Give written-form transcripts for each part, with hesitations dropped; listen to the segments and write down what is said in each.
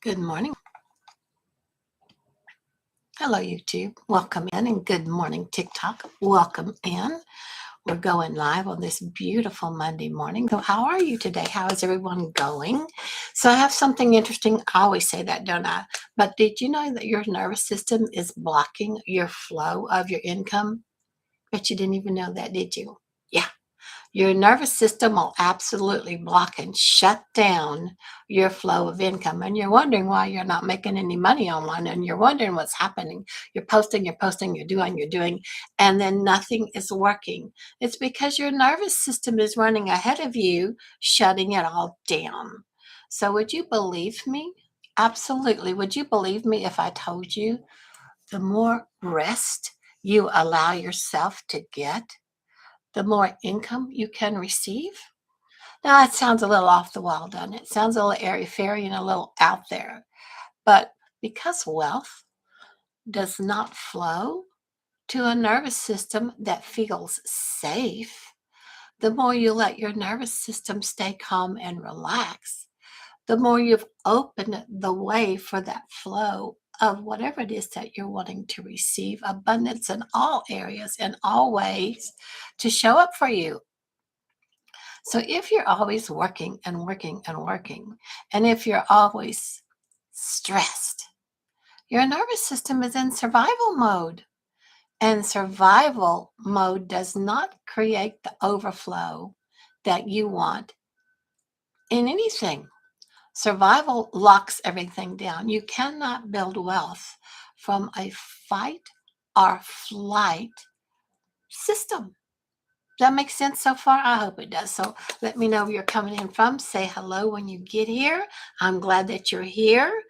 Good morning. Hello, YouTube. Welcome in, and good morning, TikTok. Welcome in. We're going live on this beautiful Monday morning. So, how are you today? How is everyone going? So, I have something interesting. I always say that, don't I? But did you know that your nervous system is blocking your flow of your income? Bet you didn't even know that, did you? Yeah. Your nervous system will absolutely block and shut down your flow of income. And you're wondering why you're not making any money online. And you're wondering what's happening. You're posting, you're doing, and then nothing is working. It's because your nervous system is running ahead of you, shutting it all down. So, would you believe me? Absolutely. Would you believe me if I told you the more rest you allow yourself to get, the more income you can receive? Now, that sounds a little off the wall, doesn't it? Sounds a little airy fairy and a little out there. But because wealth does not flow to a nervous system that feels safe, the more you let your nervous system stay calm and relax, the more you've opened the way for that flow of whatever it is that you're wanting to receive, abundance in all areas, in all ways, to show up for you. So if you're always working and working and working, and if you're always stressed, your nervous system is in survival mode. And survival mode does not create the overflow that you want in anything. Survival locks everything down. You cannot build wealth from a fight or flight system. That makes sense so far? I hope it does. So let me know where you're coming in from. Say hello when you get here. I'm glad that you're here.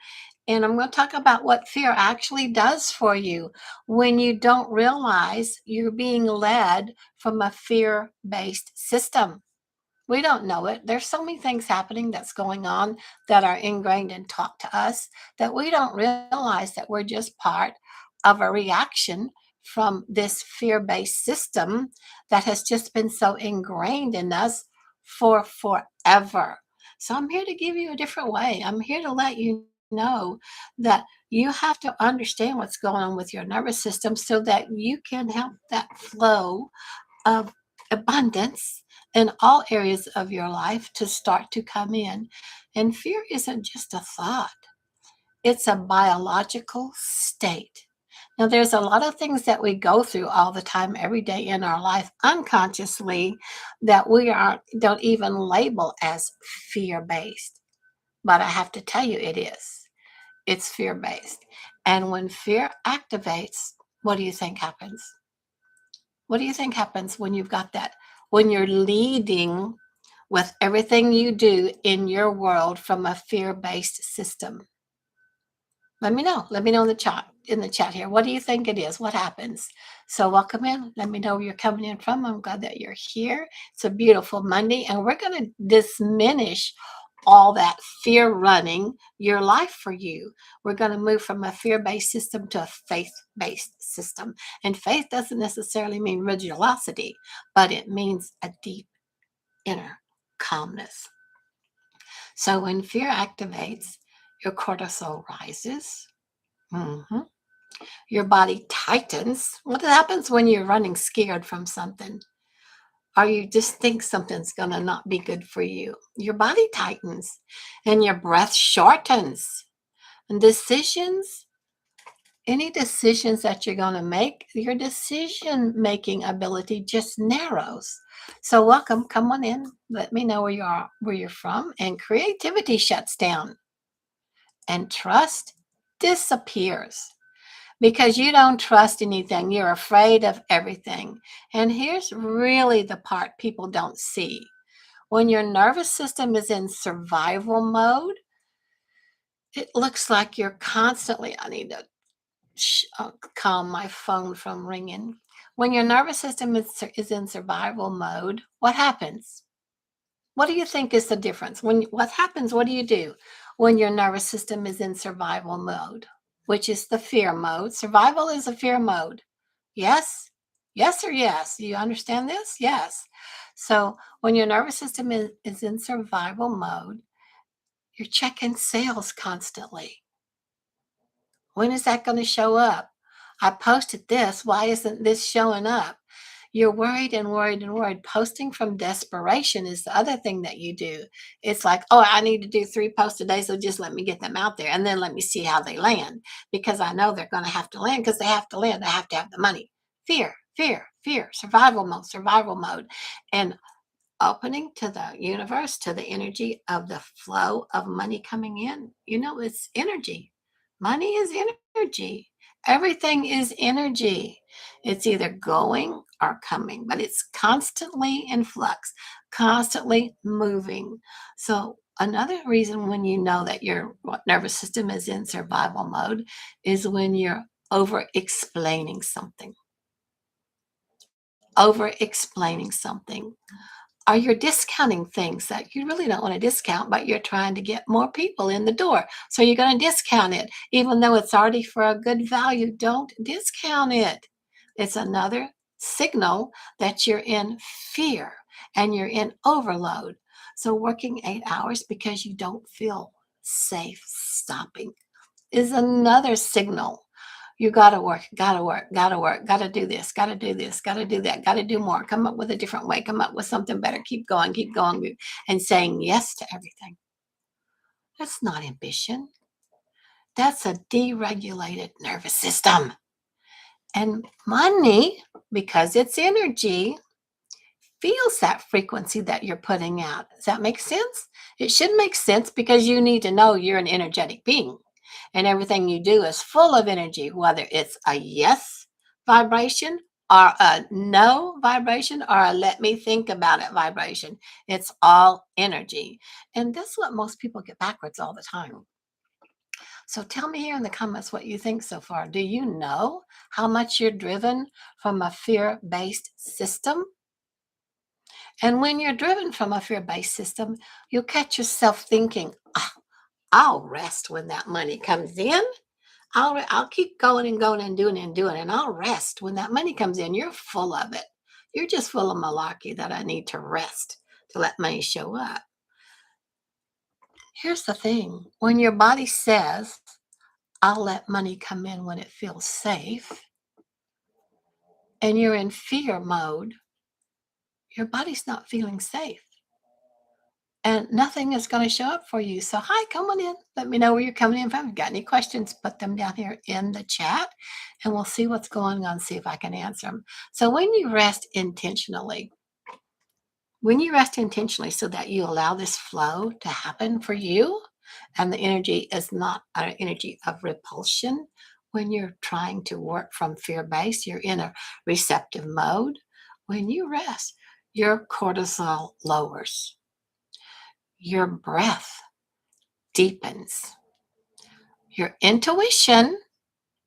And I'm going to talk about what fear actually does for you when you don't realize you're being led from a fear based system. We don't know it. There's so many things happening that's going on that are ingrained and taught to us that we don't realize that we're just part of a reaction from this fear based system that has just been so ingrained in us for forever. So I'm here to give you a different way. I'm here to let you know that you have to understand what's going on with your nervous system so that you can help that flow of abundance in all areas of your life to start to come in. And fear isn't just a thought, it's a biological state. Now, there's a lot of things that we go through all the time, every day in our life, unconsciously, that don't even label as fear based. But I have to tell you, it is. It's fear based. And when fear activates, what do you think happens? What do you think happens when you've got that? When you're leading with everything you do in your world from a fear-based system? Let me know. Let me know in the chat here. What do you think it is? What happens? So welcome in. Let me know where you're coming in from. I'm glad that you're here. It's a beautiful Monday, and we're going to diminish all that fear running your life for you. We're going to move from a fear-based system to a faith-based system. And faith doesn't necessarily mean religiosity, but it means a deep inner calmness. So when fear activates, your cortisol rises. Mhm. Your body tightens. What happens when you're running scared from something? Or you just think something's going to not be good for you? Your body tightens and your breath shortens. And any decisions that you're going to make, your decision making ability just narrows. So welcome, come on in. Let me know where you're from. And creativity shuts down and trust disappears because you don't trust anything. You're afraid of everything. And here's really the part people don't see. When your nervous system is in survival mode, it looks like you're constantly, I need to calm my phone from ringing. When your nervous system is in survival mode, what happens? What do you think is the difference? What happens? What do you do when your nervous system is in survival mode, which is the fear mode? Survival is a fear mode. Yes? Yes or yes? You understand this? Yes. So when your nervous system is in survival mode, You're checking sales constantly. When is that going to show up? I posted this. Why isn't this showing up? You're worried and worried and worried. Posting from desperation is the other thing that you do. It's like, oh, I need to do 3 posts a day, so just let me get them out there and then let me see how they land, because I know they're going to have to land, because they have to land. They have to have the money. Fear, fear, fear, survival mode. And opening to the universe, to the energy of the flow of money coming in. It's energy. Money is energy. Everything is energy. It's either going or coming, but it's constantly in flux, constantly moving. So, another reason when you know that your nervous system is in survival mode is when you're over explaining something. Over explaining something. Or you're discounting things that you really don't want to discount, but you're trying to get more people in the door. So you're going to discount it, even though it's already for a good value. Don't discount it. It's another signal that you're in fear and you're in overload. So working 8 hours because you don't feel safe stopping is another signal. You gotta work, gotta work, gotta work, gotta do this, gotta do this, gotta do that, gotta do more. Come up with a different way, come up with something better. Keep going, and saying yes to everything. That's not ambition. That's a deregulated nervous system. And money, because it's energy, feels that frequency that you're putting out. Does that make sense? It should make sense, because you need to know you're an energetic being. And everything you do is full of energy, whether it's a yes vibration or a no vibration or a let me think about it vibration. It's all energy. And that's what most people get backwards all the time. So tell me here in the comments what you think so far. Do you know how much you're driven from a fear-based system? And when you're driven from a fear-based system, you'll catch yourself thinking, "Ah, I'll rest when that money comes in. I'll keep going and going and doing, and I'll rest when that money comes in." You're full of it. You're just full of malarkey that I need to rest to let money show up. Here's the thing. When your body says, I'll let money come in when it feels safe, and you're in fear mode, your body's not feeling safe. And nothing is going to show up for you. So, hi, come on in. Let me know where you're coming in from. If you've got any questions, put them down here in the chat and we'll see what's going on, see if I can answer them. So, when you rest intentionally so that you allow this flow to happen for you, and the energy is not an energy of repulsion. When you're trying to work from fear base, you're in a receptive mode. When you rest, your cortisol lowers, your breath deepens. Your intuition,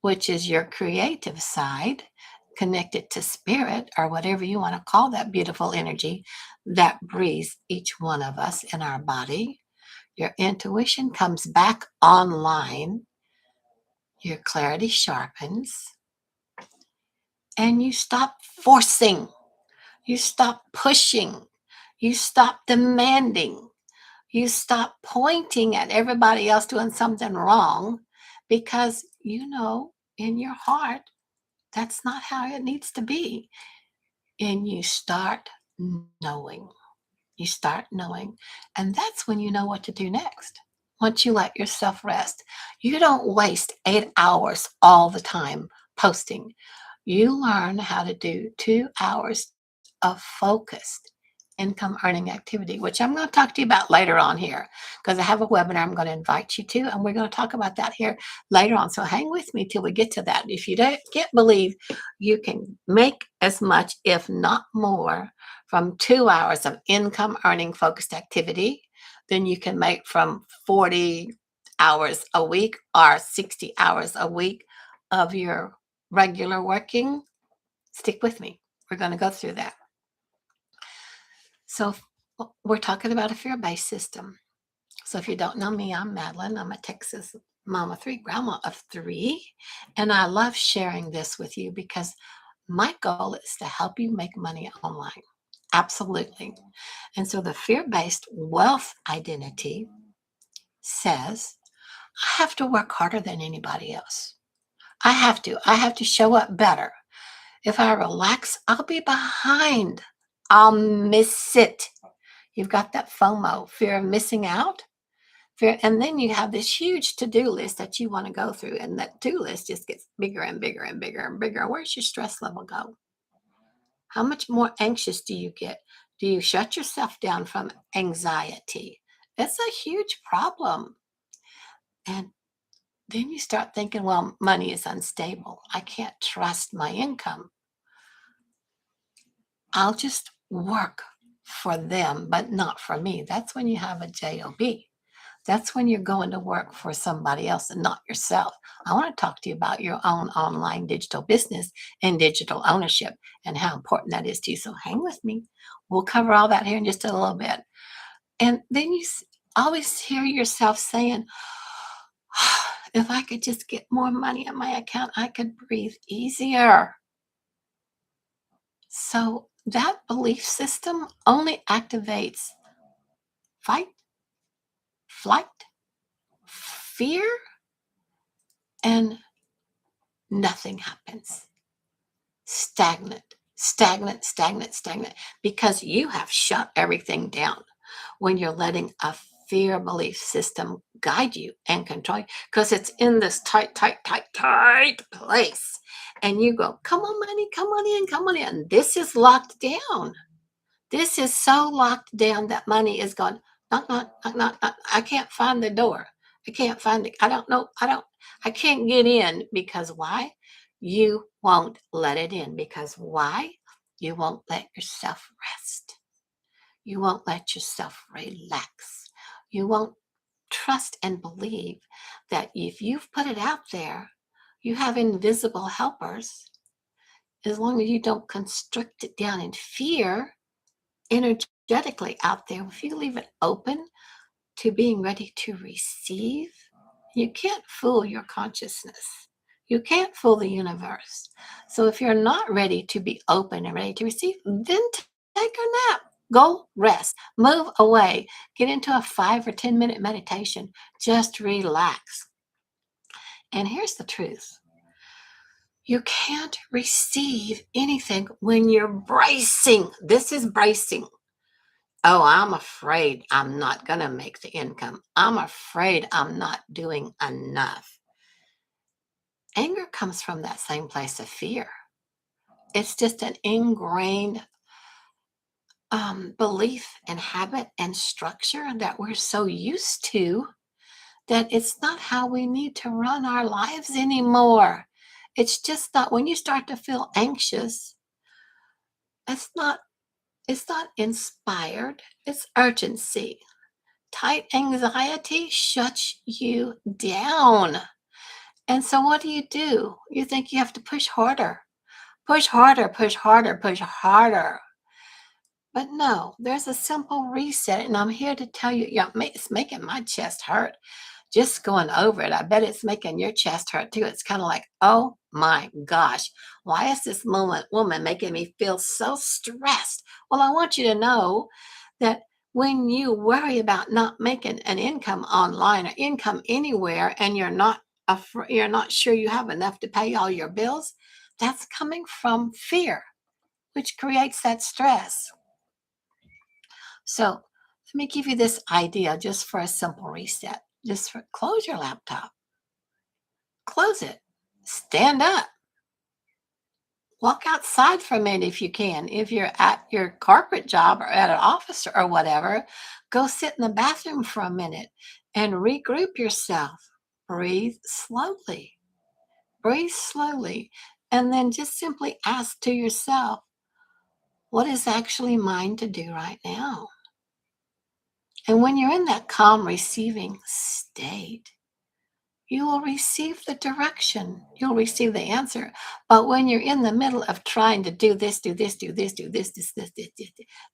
which is your creative side, connected to spirit or whatever you want to call that beautiful energy that breathes each one of us in our body. Your intuition comes back online. Your clarity sharpens. And you stop forcing. You stop pushing. You stop demanding. You stop pointing at everybody else doing something wrong, because you know in your heart that's not how it needs to be. And you start knowing. You start knowing. And that's when you know what to do next. Once you let yourself rest, you don't waste 8 hours all the time posting. You learn how to do 2 hours of focused income earning activity, which I'm going to talk to you about later on here, because I have a webinar I'm going to invite you to, and we're going to talk about that here later on. So hang with me till we get to that. If you can't believe you can make as much, if not more, from 2 hours of income earning focused activity, then you can make from 40 hours a week or 60 hours a week of your regular working. Stick with me. We're going to go through that. So we're talking about a fear-based system. So if you don't know me, I'm Madeline. I'm a Texas mom of 3, grandma of 3, and I love sharing this with you because my goal is to help you make money online. Absolutely. And so the fear-based wealth identity says, I have to work harder than anybody else. I have to. I have to show up better. If I relax, I'll be behind. I'll miss it. You've got that FOMO, fear of missing out. Fear, and then you have this huge to-do list that you want to go through, and that to-do list just gets bigger and bigger and bigger and bigger. Where's your stress level go? How much more anxious do you get? Do you shut yourself down from anxiety? It's a huge problem. And then you start thinking, well, money is unstable. I can't trust my income. I'll just work for them, but not for me. That's when you have a job. That's when you're going to work for somebody else and not yourself. I want to talk to you about your own online digital business and digital ownership and how important that is to you. So hang with me. We'll cover all that here in just a little bit. And then you always hear yourself saying, if I could just get more money in my account, I could breathe easier. So that belief system only activates fight, flight, fear, and nothing happens. Stagnant, stagnant, stagnant, stagnant, because you have shut everything down when you're letting a fear belief system guide you and control you, because it's in this tight, tight, tight, tight place. And you go, come on, money, come on in, come on in. This is locked down. This is so locked down that money is going, knock, knock, knock, knock, knock. I can't find the door. I can't find it. I don't know. I can't get in because why? You won't let it in because why? You won't let yourself rest. You won't let yourself relax. You won't trust and believe that if you've put it out there, you have invisible helpers. As long as you don't constrict it down in fear, energetically out there, if you leave it open to being ready to receive, you can't fool your consciousness. You can't fool the universe. So if you're not ready to be open and ready to receive, then take a nap. Go rest. Move away. Get into a 5 or 10 minute meditation. Just relax. And here's the truth. You can't receive anything when you're bracing. This is bracing. Oh, I'm afraid I'm not going to make the income. I'm afraid I'm not doing enough. Anger comes from that same place of fear. It's just an ingrained belief and habit and structure that we're so used to that it's not how we need to run our lives anymore. It's just not when you start to feel anxious, it's not inspired, it's urgency. Tight anxiety shuts you down. And so what do? You think you have to push harder, push harder, push harder, push harder. But no, there's a simple reset. And I'm here to tell you, yeah, it's making my chest hurt just going over it. I bet it's making your chest hurt too. It's kind of like, oh my gosh, why is this woman making me feel so stressed? Well, I want you to know that when you worry about not making an income online or income anywhere, and you're not sure you have enough to pay all your bills, that's coming from fear, which creates that stress. So let me give you this idea just for a simple reset. Close your laptop, close it, stand up, walk outside for a minute if you can. If you're at your corporate job or at an office or whatever, go sit in the bathroom for a minute and regroup yourself. Breathe slowly, breathe slowly, and then just simply ask to yourself, what is actually mine to do right now? And when you're in that calm receiving state, you will receive the direction. You'll receive the answer. But when you're in the middle of trying to do this, do this, do this, do this,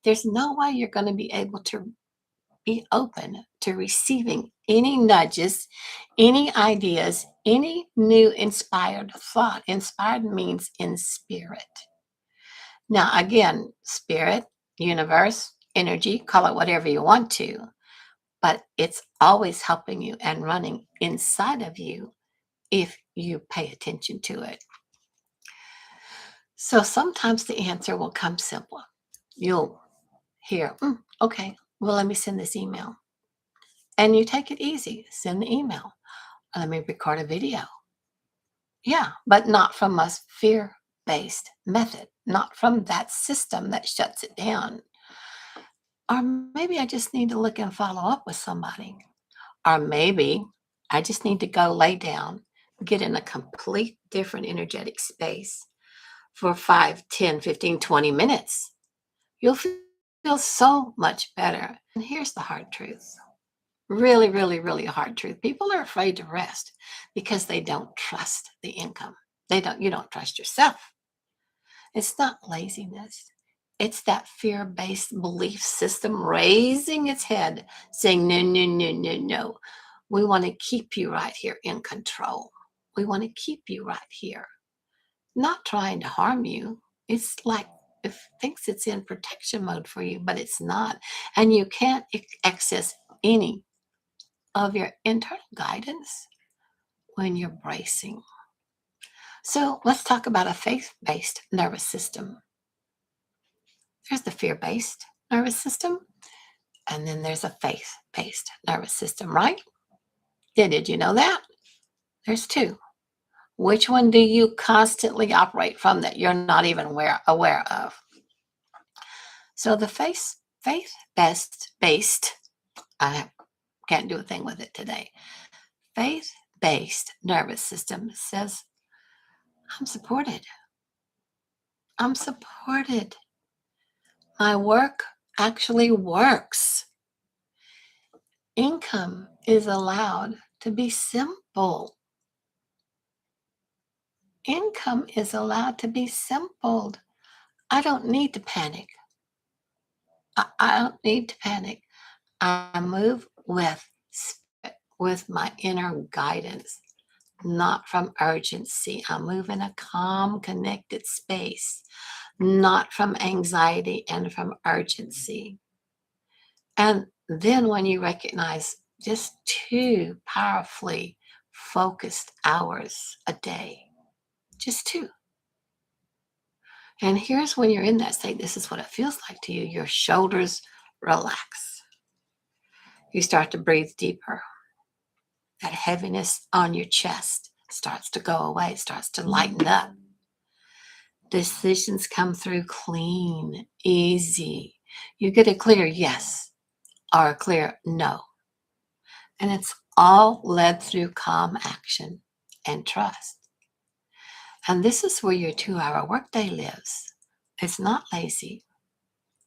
there's no way you're going to be able to be open to receiving any nudges, any ideas, any new inspired thought. Inspired means in spirit. Now, again, spirit, universe, energy, call it whatever you want to. but it's always helping you and running inside of you if you pay attention to it. So sometimes the answer will come simple. You'll hear, okay, well, let me send this email. And you take it easy, send the email. Let me record a video. Yeah, but not from a fear based method, not from that system that shuts it down. Or maybe I just need to look and follow up with somebody. Or maybe I just need to go lay down, get in a complete different energetic space for 5, 10, 15, 20 minutes. You'll feel so much better. And here's the hard truth. Really, really, really hard truth. People are afraid to rest because they don't trust the income. You don't trust yourself. It's not laziness. It's that fear-based belief system raising its head, saying, no, no, no, no, no. We want to keep you right here in control. We want to keep you right here. Not trying to harm you. It's like it thinks it's in protection mode for you, but it's not. And you can't access any of your internal guidance when you're bracing. So let's talk about a faith-based nervous system. There's the fear-based nervous system, and then there's a faith-based nervous system, right? Yeah, did you know that? There's two. Which one do you constantly operate from that you're not even aware of? So the faith-based, I can't do a thing with it today. Faith-based nervous system says, I'm supported. I'm supported. My work actually works. Income is allowed to be simple. Income is allowed to be simpled. I don't need to panic. I don't need to panic. I move with my inner guidance, not from urgency. I move in a calm, connected space, not from anxiety and from urgency. And then when you recognize just 2 powerfully focused hours a day, just 2. And here's when you're in that state, this is what it feels like to you. Your shoulders relax. You start to breathe deeper. That heaviness on your chest starts to go away, starts to lighten up. Decisions come through clean, easy. You get a clear yes or a clear no. And it's all led through calm action and trust. And this is where your 2-hour workday lives. It's not lazy.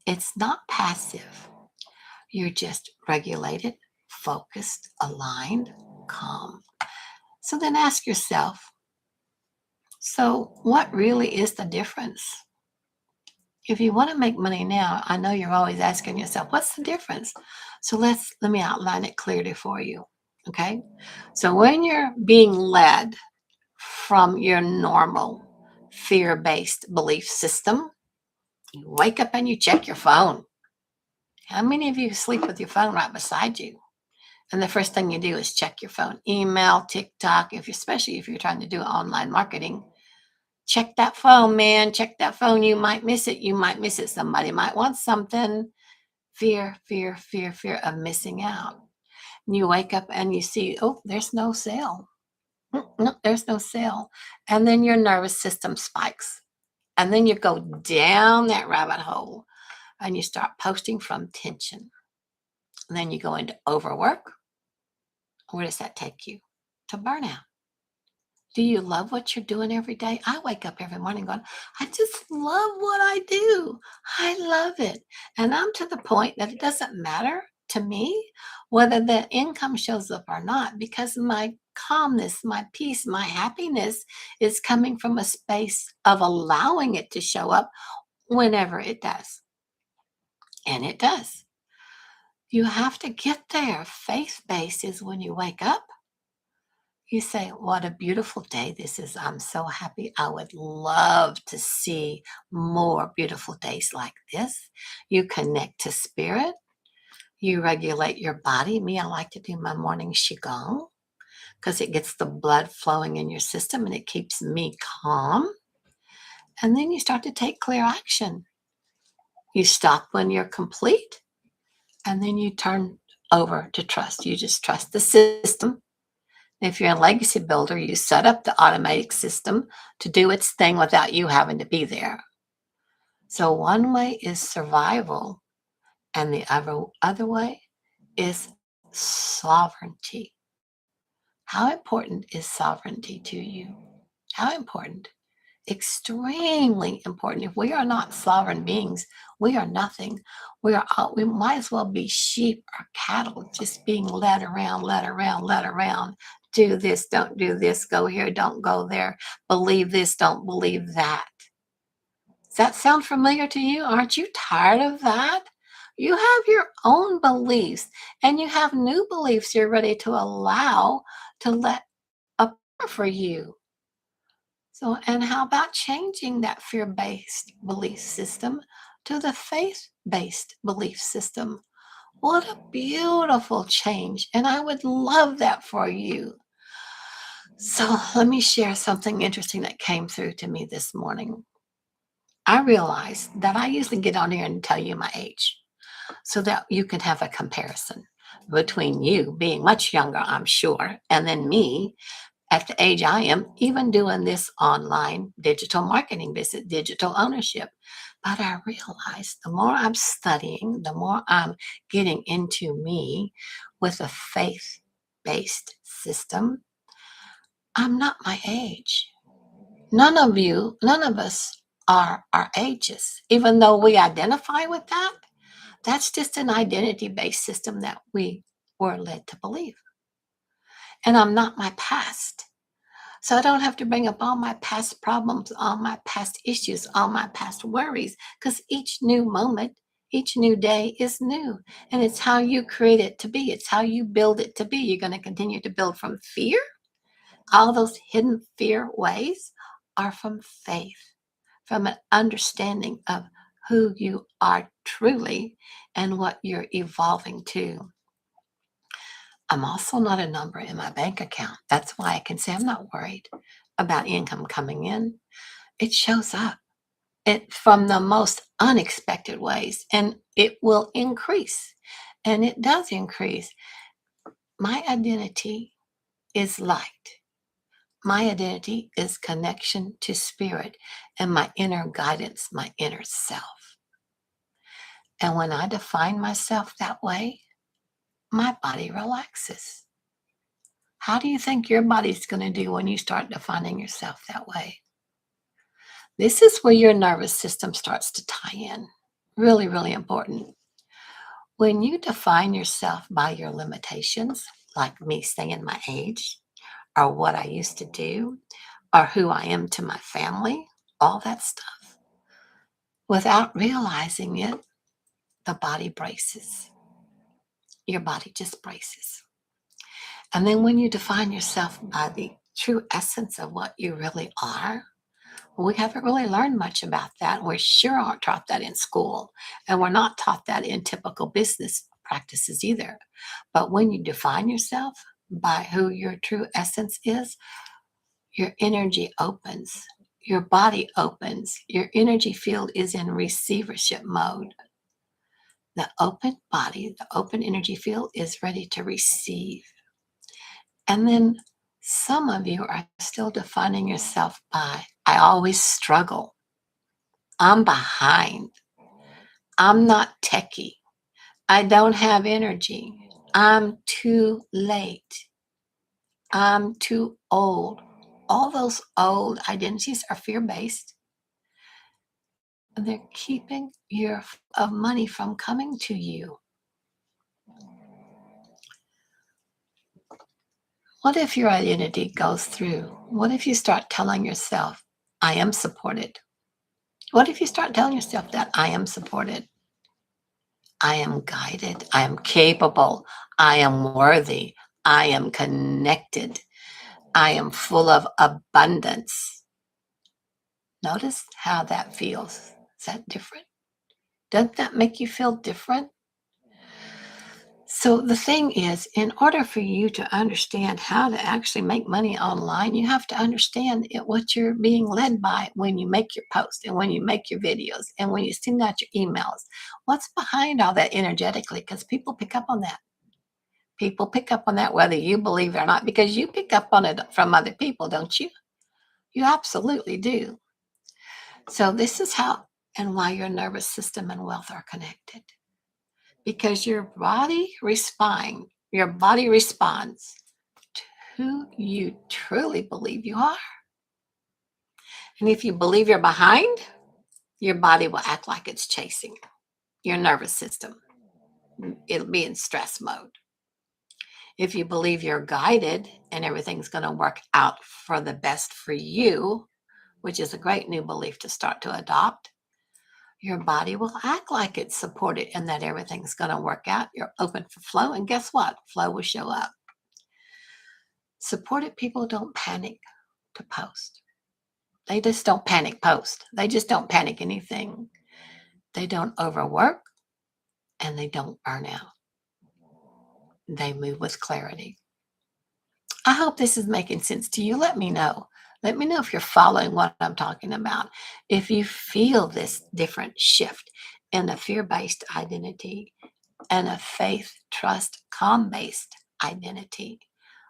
It's not passive. You're just regulated, focused, aligned, calm. So then ask yourself, so what really is the difference? If you want to make money now, I know you're always asking yourself, what's the difference? So let me outline it clearly for you. Okay? So when you're being led from your normal fear-based belief system, you wake up and you check your phone. How many of you sleep with your phone right beside you? And the first thing you do is check your phone, email, TikTok, especially if you're trying to do online marketing. Check that phone, man. Check that phone. You might miss it. You might miss it. Somebody might want something. Fear, fear, fear, fear of missing out. And you wake up and you see, oh, there's no sale. No, there's no sale. And then your nervous system spikes. And then you go down that rabbit hole and you start posting from tension. And then you go into overwork. Where does that take you? To burnout. Do you love what you're doing every day? I wake up every morning going, I just love what I do. I love it. And I'm to the point that it doesn't matter to me whether the income shows up or not, because my calmness, my peace, my happiness is coming from a space of allowing it to show up whenever it does. And it does. You have to get there. Faith-based is when you wake up. You say, what a beautiful day this is. I'm so happy. I would love to see more beautiful days like this. You connect to spirit. You regulate your body. Me, I like to do my morning qigong because it gets the blood flowing in your system and it keeps me calm. And then you start to take clear action. You stop when you're complete, and then you turn over to trust. You just trust the system. If you're a legacy builder, you set up the automatic system to do its thing without you having to be there. So one way is survival, and the other way is sovereignty. How important is sovereignty to you? How important? Extremely important. If we are not sovereign beings, we are nothing. We might as well be sheep or cattle, just being led around, led around, led around. Do this, don't do this, go here, don't go there, believe this, don't believe that. Does that sound familiar to you? Aren't you tired of that? You have your own beliefs and you have new beliefs you're ready to allow to let appear for you. So, and how about changing that fear based belief system to the faith based belief system? What a beautiful change. And I would love that for you. So, let me share something interesting that came through to me this morning. I realized that I usually get on here and tell you my age so that you can have a comparison between you being much younger, I'm sure, and then me at the age I am, even doing this online digital marketing business, digital ownership. But I realized the more I'm studying, the more I'm getting into me with a faith based system, I'm not my age. None of us are our ages, even though we identify with that. That's just an identity based system that we were led to believe. And I'm not my past. So I don't have to bring up all my past problems, all my past issues, all my past worries, because each new moment, each new day is new. And it's how you create it to be. It's how you build it to be. You're going to continue to build from fear. All those hidden fear ways are from faith, from an understanding of who you are truly and what you're evolving to. I'm also not a number in my bank account. That's why I can say I'm not worried about income coming in. It shows up from the most unexpected ways and it will increase. And it does increase. My identity is light. My identity is connection to spirit and my inner guidance, my inner self. And when I define myself that way, my body relaxes. How do you think your body's going to do when you start defining yourself that way? This is where your nervous system starts to tie in. Really, really important. When you define yourself by your limitations, like me saying my age, or what I used to do, or who I am to my family, all that stuff, without realizing it, the body braces. Your body just braces. And then when you define yourself by the true essence of what you really are, we haven't really learned much about that. We sure aren't taught that in school. And we're not taught that in typical business practices either. But when you define yourself by who your true essence is, your energy opens, your body opens, your energy field is in receivership mode. The open body, the open energy field is ready to receive. And then some of you are still defining yourself by, I always struggle. I'm behind. I'm not techie. I don't have energy. I'm too late. I'm too old. All those old identities are fear-based. And they're keeping your money from coming to you. What if your identity goes through? What if you start telling yourself, I am supported? What if you start telling yourself that I am supported? I am guided. I am capable. I am worthy. I am connected. I am full of abundance. Notice how that feels. Is that different? Doesn't that make you feel different? So the thing is, in order for you to understand how to actually make money online, you have to understand what you're being led by when you make your post and when you make your videos and when you send out your emails. What's behind all that energetically? Because people pick up on that. People pick up on that whether you believe it or not, because you pick up on it from other people, don't you? You absolutely do. So this is how and why your nervous system and wealth are connected. Because your body responds to who you truly believe you are. And if you believe you're behind, your body will act like it's chasing your nervous system. It'll be in stress mode. If you believe you're guided and everything's going to work out for the best for you, which is a great new belief to start to adopt, your body will act like it's supported and that everything's going to work out. You're open for flow. And guess what? Flow will show up. Supported people don't panic to post. They just don't panic post. They just don't panic anything. They don't overwork and they don't burn out. They move with clarity. I hope this is making sense to you. Let me know. Let me know if you're following what I'm talking about. If you feel this different shift in a fear-based identity and a faith, trust, calm-based identity.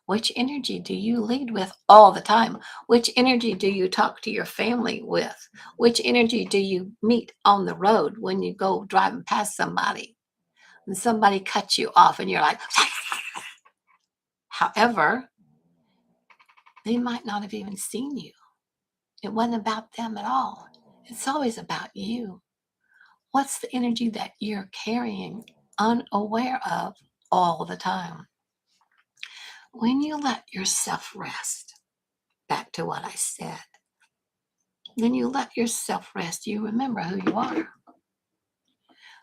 Which energy do you lead with all the time? Which energy do you talk to your family with? Which energy do you meet on the road when you go driving past somebody and somebody cuts you off and you're like, however, they might not have even seen you. It wasn't about them at all. It's always about you. What's the energy that you're carrying unaware of all the time? When you let yourself rest, back to what I said, when you let yourself rest, you remember who you are.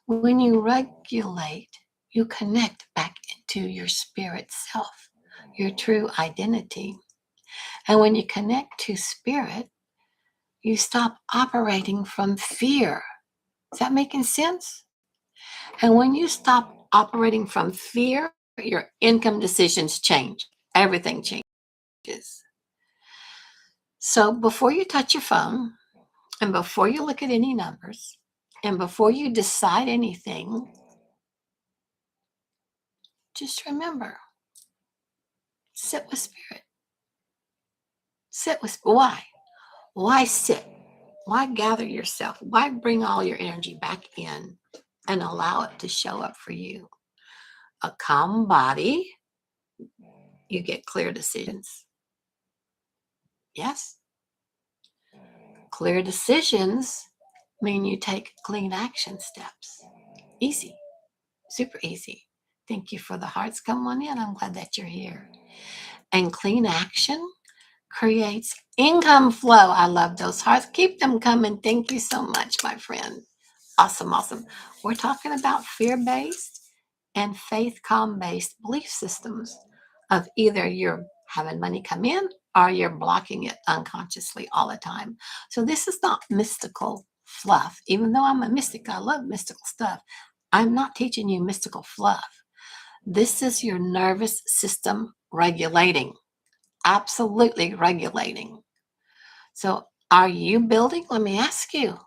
When you regulate, you connect back into your spirit self, your true identity. And when you connect to spirit, you stop operating from fear. Is that making sense? And when you stop operating from fear, your income decisions change. Everything changes. So before you touch your phone, and before you look at any numbers, and before you decide anything, just remember, sit with spirit. Sit with, why? Why sit? Why gather yourself? Why bring all your energy back in and allow it to show up for you? A calm body, you get clear decisions. Yes? Clear decisions mean you take clean action steps. Easy, super easy. Thank you for the hearts. Come on in. I'm glad that you're here. And clean action creates income flow. I love those hearts. Keep them coming. Thank you so much, my friend. Awesome, awesome. We're talking about fear-based and faith calm-based belief systems of either you're having money come in or you're blocking it unconsciously all the time. So this is not mystical fluff. Even though I'm a mystic, I love mystical stuff. I'm not teaching you mystical fluff. This is your nervous system regulating, absolutely regulating. So are you building? Let me ask you,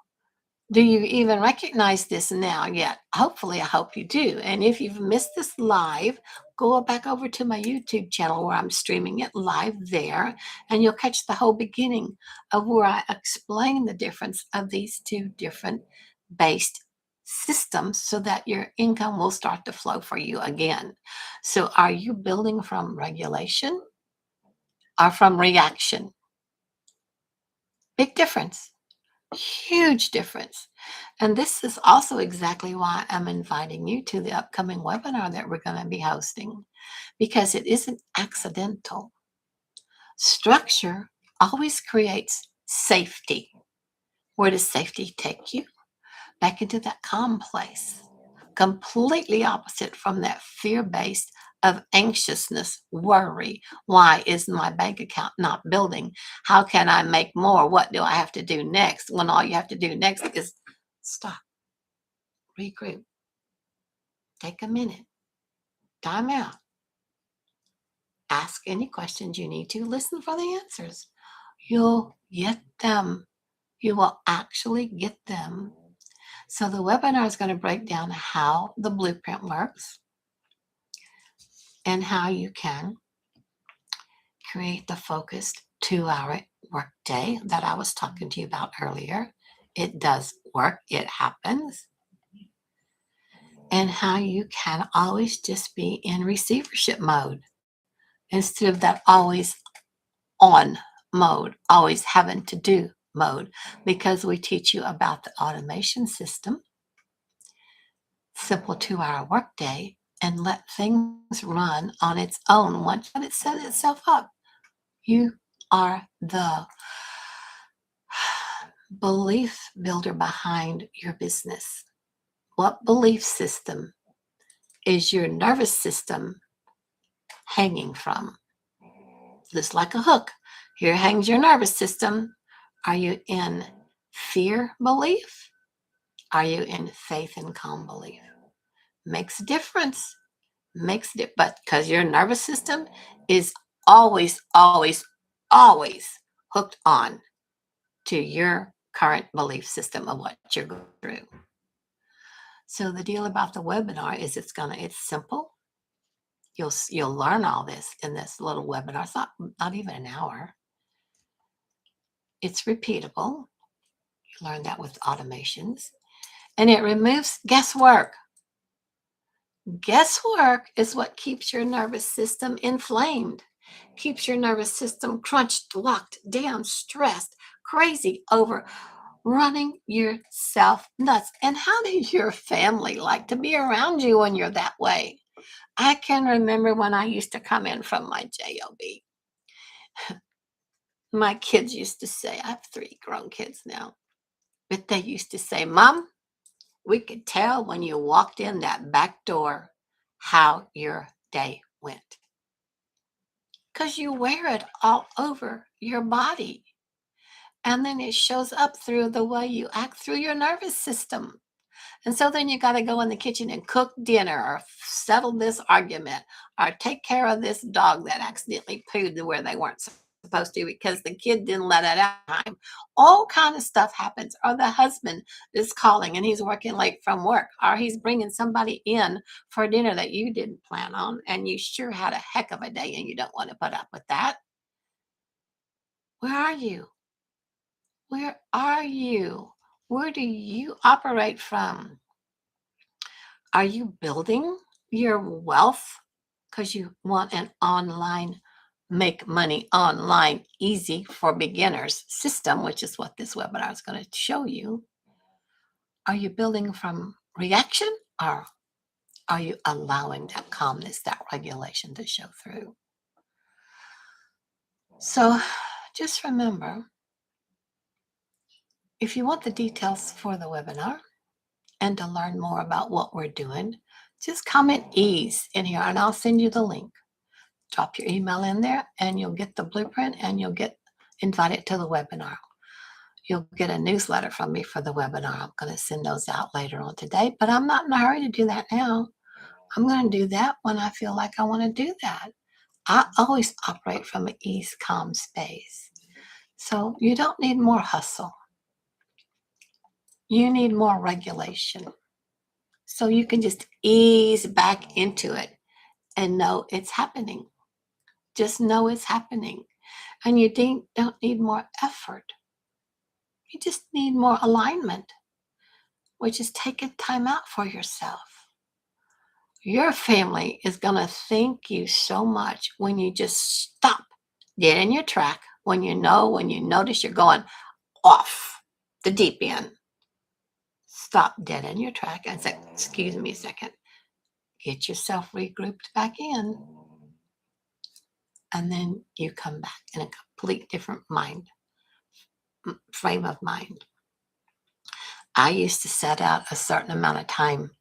do you even recognize this now yet? Hopefully, I hope you do. And if you've missed this live, go back over to my YouTube channel where I'm streaming it live there, and you'll catch the whole beginning of where I explain the difference of these two different based systems so that your income will start to flow for you again. So are you building from regulation or from reaction? Big difference. Huge difference. And this is also exactly why I'm inviting you to the upcoming webinar that we're going to be hosting, because it isn't accidental. Structure always creates safety. Where does safety take you? Back into that calm place. Completely opposite from that fear-based of anxiousness, worry. Why is my bank account not building? How can I make more? What do I have to do next? When all you have to do next is stop, regroup, take a minute, time out. Ask any questions you need to. Listen for the answers. You'll get them. You will actually get them. So the webinar is going to break down how the blueprint works and how you can create the focused 2-hour workday that I was talking to you about earlier. It does work. It happens. And how you can always just be in receivership mode instead of that always on mode, always having to do mode, because we teach you about the automation system, simple 2-hour workday, and let things run on its own once it set itself up. You are the belief builder behind your business. What belief system is your nervous system hanging from? Just like a hook. Here hangs your nervous system. Are you in fear belief? Are you in faith and calm belief? Makes a difference. But because your nervous system is always, always, always hooked on to your current belief system of what you're going through. So the deal about the webinar is it's simple. You'll learn all this in this little webinar. It's not even an hour. It's repeatable. You learn that with automations. And it removes guesswork. Guesswork is what keeps your nervous system inflamed, keeps your nervous system crunched, locked down, stressed, crazy over running yourself nuts. And how does your family like to be around you when you're that way? I can remember when I used to come in from my job. My kids used to say, I have 3 grown kids now, but they used to say, Mom, we could tell when you walked in that back door how your day went. Because you wear it all over your body. And then it shows up through the way you act through your nervous system. And so then you got to go in the kitchen and cook dinner or settle this argument or take care of this dog that accidentally pooed where they weren't supposed to because the kid didn't let it out time. All kind of stuff happens. Or the husband is calling and he's working late from work, or he's bringing somebody in for dinner that you didn't plan on, and you sure had a heck of a day and you don't want to put up with that. Where are you? Where are you? Where do you operate from? Are you building your wealth because you want an online, make money online, easy for beginners system, which is what this webinar is going to show you? Are you building from reaction, or are you allowing that calmness, that regulation to show through? So just remember, if you want the details for the webinar and to learn more about what we're doing, just comment ease in here and I'll send you the link. Drop your email in there and you'll get the blueprint and you'll get invited to the webinar. You'll get a newsletter from me for the webinar. I'm going to send those out later on today, but I'm not in a hurry to do that now. I'm going to do that when I feel like I want to do that. I always operate from an ease, calm space. So you don't need more hustle. You need more regulation. So you can just ease back into it and know it's happening. Just know it's happening. And you don't need more effort. You just need more alignment, which is taking time out for yourself. Your family is going to thank you so much when you just stop dead in your track, when you notice you're going off the deep end. Stop dead in your track and say, excuse me a second. Get yourself regrouped back in. And then you come back in a complete different frame of mind. I used to set out a certain amount of time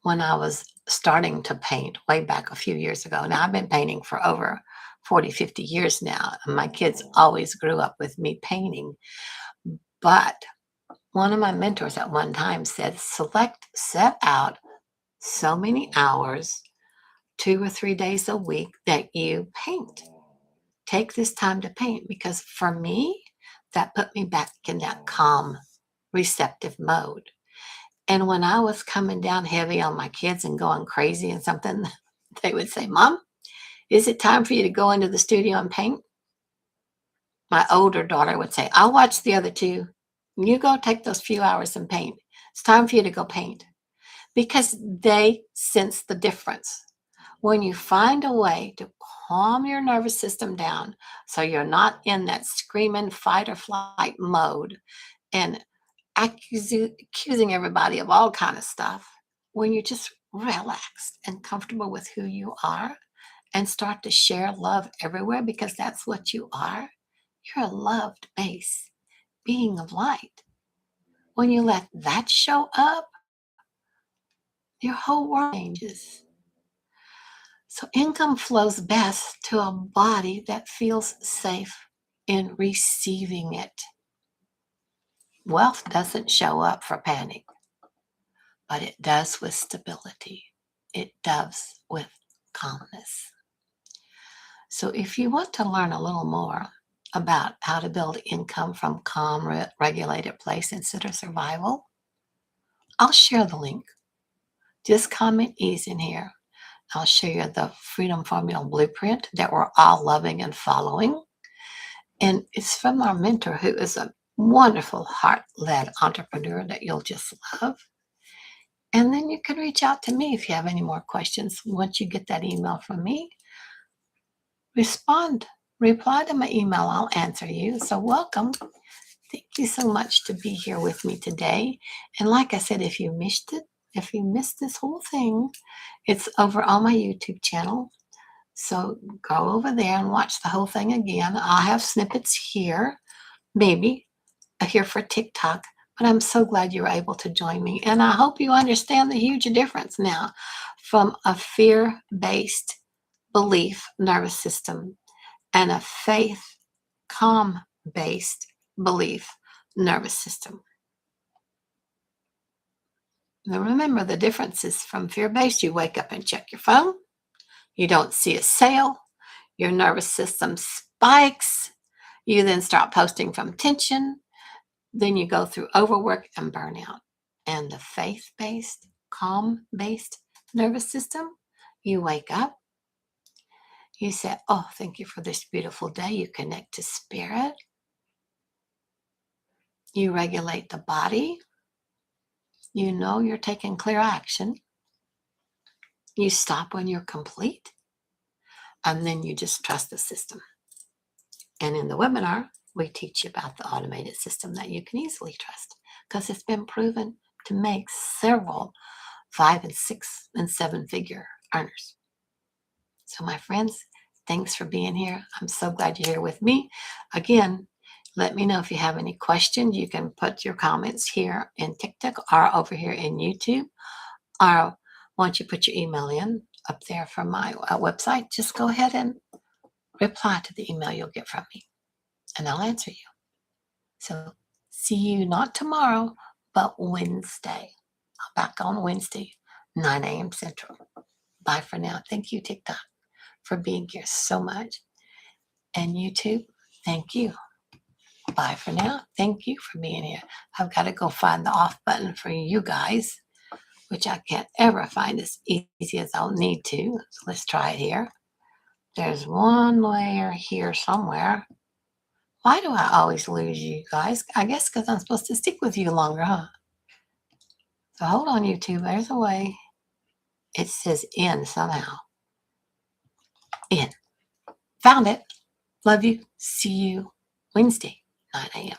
when I was starting to paint way back a few years ago. Now, I've been painting for over 40, 50 years now. And my kids always grew up with me painting. But one of my mentors at one time said, set out so many hours 2 or 3 days a week that you paint. Take this time to paint because for me, that put me back in that calm, receptive mode. And when I was coming down heavy on my kids and going crazy and something, they would say, Mom, is it time for you to go into the studio and paint? My older daughter would say, I'll watch the other two. You go take those few hours and paint. It's time for you to go paint because they sense the difference. When you find a way to calm your nervous system down so you're not in that screaming fight or flight mode and accusing everybody of all kind of stuff, when you're just relaxed and comfortable with who you are and start to share love everywhere because that's what you are. You're a loved base being of light. When you let that show up, your whole world changes. So income flows best to a body that feels safe in receiving it. Wealth doesn't show up for panic, but it does with stability. It does with calmness. So if you want to learn a little more about how to build income from calm, regulated place instead of survival, I'll share the link. Just comment ease in here. I'll show you the Freedom Formula Blueprint that we're all loving and following. And it's from our mentor, who is a wonderful heart-led entrepreneur that you'll just love. And then you can reach out to me if you have any more questions. Once you get that email from me, reply to my email. I'll answer you. So welcome. Thank you so much to be here with me today. And like I said, if you missed this whole thing, it's over on my YouTube channel. So go over there and watch the whole thing again. I'll have snippets here, maybe here for TikTok, but I'm so glad you were able to join me. And I hope you understand the huge difference now from a fear-based belief nervous system and a faith, calm-based belief nervous system. Now remember, the difference is from fear-based, you wake up and check your phone. You don't see a sale. Your nervous system spikes. You then start posting from tension. Then you go through overwork and burnout. And the faith-based, calm-based nervous system, you wake up. You say, oh, thank you for this beautiful day. You connect to spirit. You regulate the body. You know you're taking clear action. You stop when you're complete. And then you just trust the system. And in the webinar, we teach you about the automated system that you can easily trust because it's been proven to make several 5 and 6 and 7 figure earners. So my friends, thanks for being here. I'm so glad you're here with me. Again, let me know if you have any questions. You can put your comments here in TikTok or over here in YouTube. Or once you put your email in up there from my website, just go ahead and reply to the email you'll get from me, and I'll answer you. So see you not tomorrow, but Wednesday. I'm back on Wednesday, 9 a.m. Central. Bye for now. Thank you, TikTok, for being here so much. And YouTube, thank you. Bye for now. Thank you for being here. I've got to go find the off button for you guys, which I can't ever find as easy as I'll need to. So let's try it here. There's one layer here somewhere. Why do I always lose you guys? I guess because I'm supposed to stick with you longer, huh? So hold on, YouTube. There's a way. It says in somehow. In. Found it. Love you. See you Wednesday, 9 a.m.